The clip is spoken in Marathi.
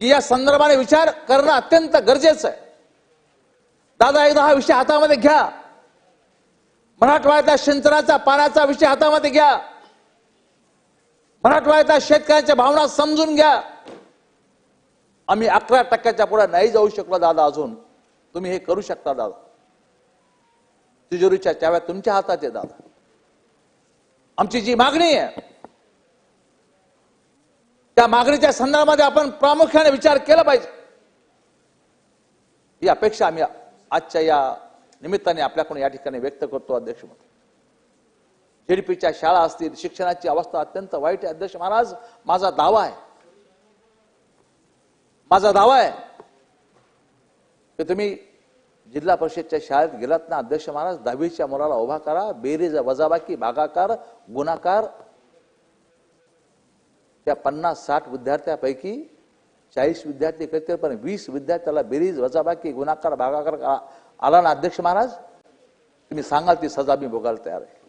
की या संदर्भाने विचार करणं अत्यंत गरजेचं आहे। दादा एकदा हा विषय हातामध्ये घ्या, मराठवाड्यातल्या सिंचनाचा पाण्याचा विषय हातामध्ये घ्या, मराठवाड्यातल्या शेतकऱ्यांच्या भावना समजून घ्या। आम्ही 11% पुढे नाही जाऊ शकलो दादा, अजून तुम्ही हे करू शकता दादा। तिजोरीच्या चाव्या तुमच्या हातात आहे दादा। आमची जी मागणी आहे त्या मागणीच्या संदर्भामध्ये आपण प्रामुख्याने विचार केला पाहिजे, ही अपेक्षा आम्ही आजच्या या निमित्ताने आपल्याकडून या ठिकाणी व्यक्त करतो। अध्यक्ष महोदय, जेडीपीच्या शाळा असतील, शिक्षणाची अवस्था अत्यंत वाईट आहे। अध्यक्ष महाराज, माझा दावा आहे की तुम्ही जिल्हा परिषदच्या शाळेत गेलात ना अध्यक्ष महाराज, 10वीच्या मुलाला उभा करा, बेरीज वजाबाकी भागाकार गुणाकार त्या 50-60 विद्यार्थ्यांपैकी 40 विद्यार्थी करतील, पण 20 विद्यार्थ्याला बेरीज वजाबाकी गुणाकार भागाकार आला ना अध्यक्ष महाराज, तुम्ही सांगाल ती सजा मी भोगायला तयार आहे।